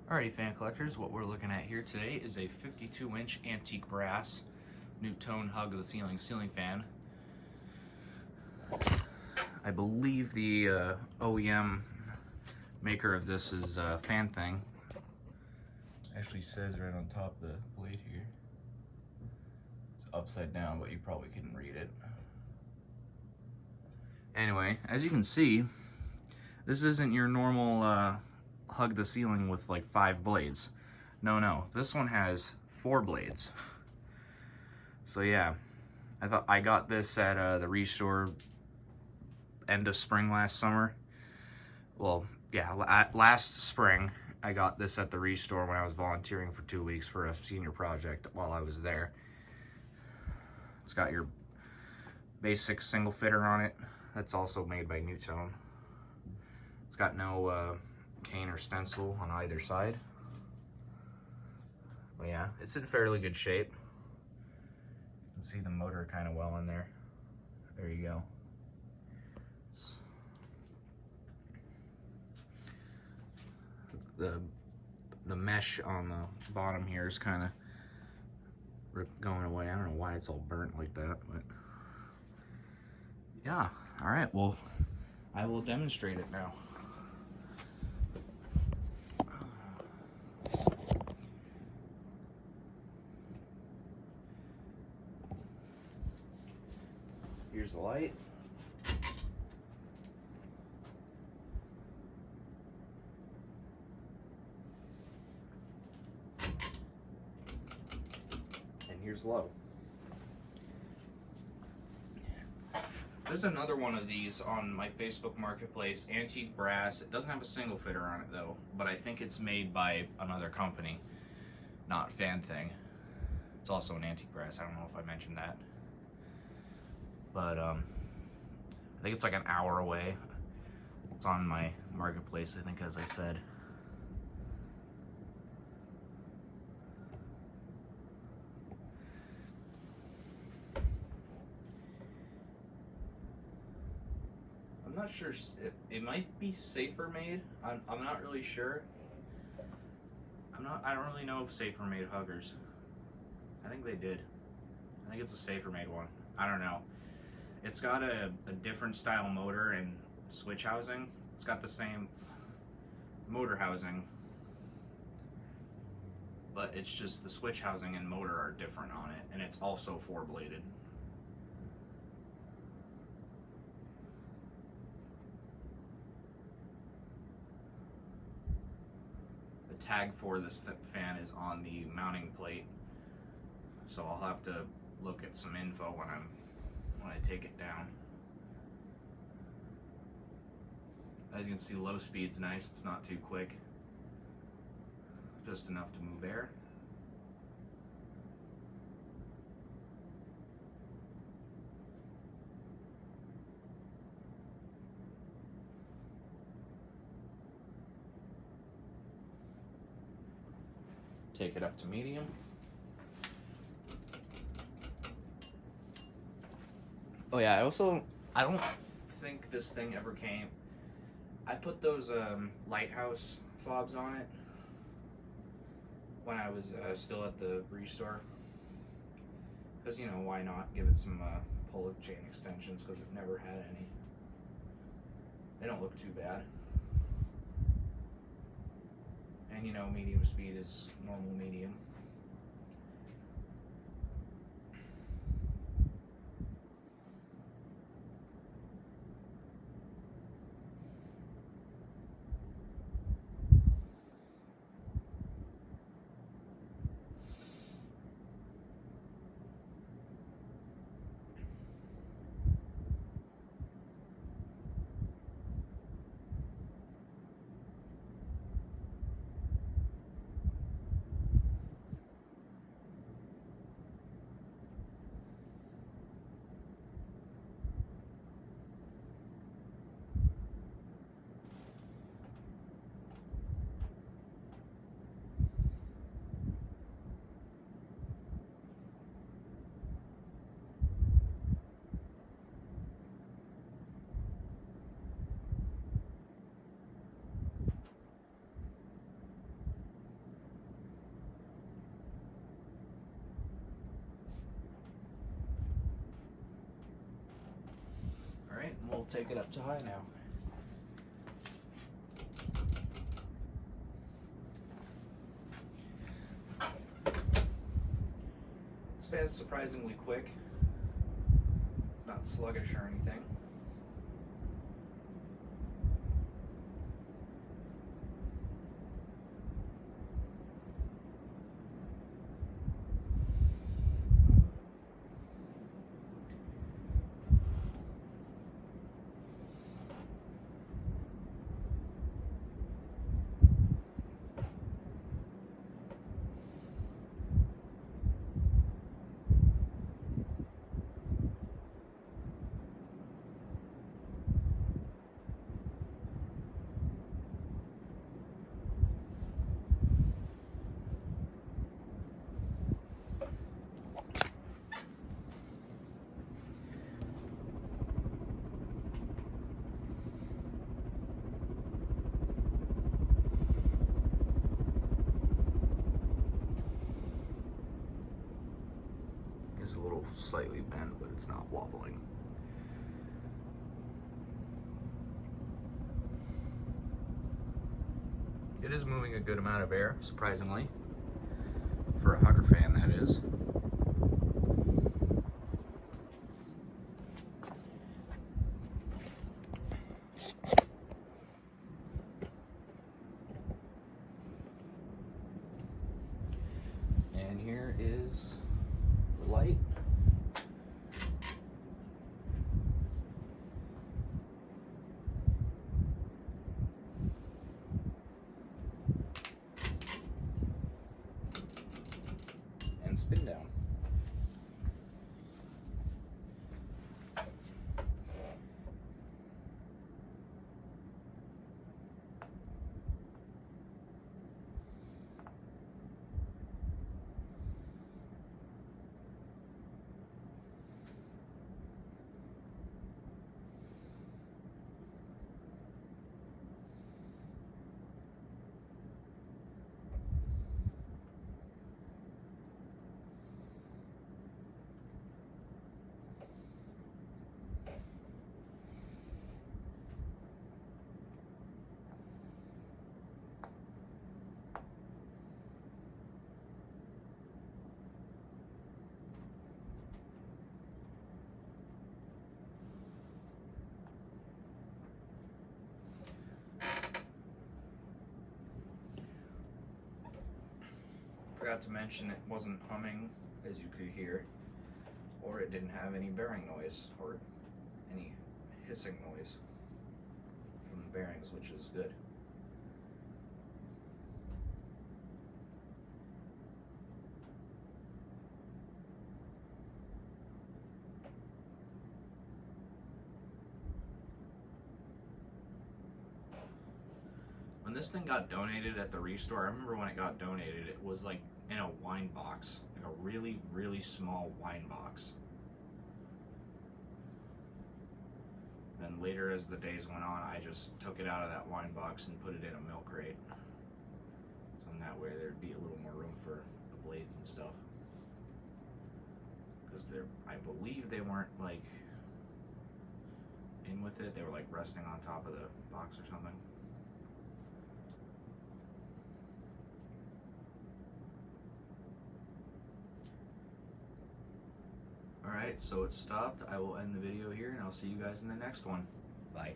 Alrighty, fan collectors, what we're looking at here today is a 52-inch antique brass Nutone Hug the ceiling fan. I believe the OEM maker of this is Fan Thing. Actually says right on top of the blade here. It's upside down, but you probably couldn't read it. Anyway, as you can see, this isn't your normal hug the ceiling with like 5 blades. No, this one has 4 blades. So yeah, I got this at the Restore end of spring last summer. Well, yeah, last spring I got this at the Restore when I was volunteering for 2 weeks for a senior project while I was there. It's got your basic single fitter on it. That's also made by Nutone. It's got no cane or stencil on either side. But yeah, it's in fairly good shape. You can see the motor kind of well in there. There you go. The mesh on the bottom here is kind of going away. I don't know why it's all burnt like that, but yeah. All right, well, I will demonstrate it now. Here's the light. And here's low. There's another one of these on my Facebook Marketplace, antique brass. It doesn't have a single fitter on it though, but I think it's made by another company, not Fan Thing. It's also an antique brass. I don't know if I mentioned that. But I think it's like an hour away. It's on my Marketplace, I think, as I said. I'm not sure, it might be safer made. I'm not really sure. I don't really know if safer made huggers. I think they did. I think it's a safer made one. I don't know. It's got a different style motor and switch housing. It's got the same motor housing, but it's just the switch housing and motor are different on it, and it's also 4-bladed. The tag for this fan is on the mounting plate, so I'll have to look at some info when I take it down. As you can see, low speed's nice. It's not too quick. Just enough to move air. Take it up to medium. Oh yeah, I don't think this thing ever came. I put those lighthouse fobs on it when I was still at the Restore. Because, you know, why not? Give it some pull chain extensions, because it never had any. They don't look too bad. And, you know, medium speed is normal medium. take it up to high now. This fan's surprisingly quick. It's not sluggish or anything. It's a little slightly bent, but it's not wobbling. It is moving a good amount of air, surprisingly. For a Hugger fan, that is. And here is the light. And spin down. Forgot to mention it wasn't humming, as you could hear, or it didn't have any bearing noise or any hissing noise from the bearings, which is good. When this thing got donated at the restore, I remember when it got donated, it was like in a wine box, like a really, really small wine box. Then later, as the days went on, I just took it out of that wine box and put it in a milk crate. So in that way there'd be a little more room for the blades and stuff. Because I believe they weren't like in with it, they were like resting on top of the box or something. Alright, so it's stopped. I will end the video here and I'll see you guys in the next one. Bye.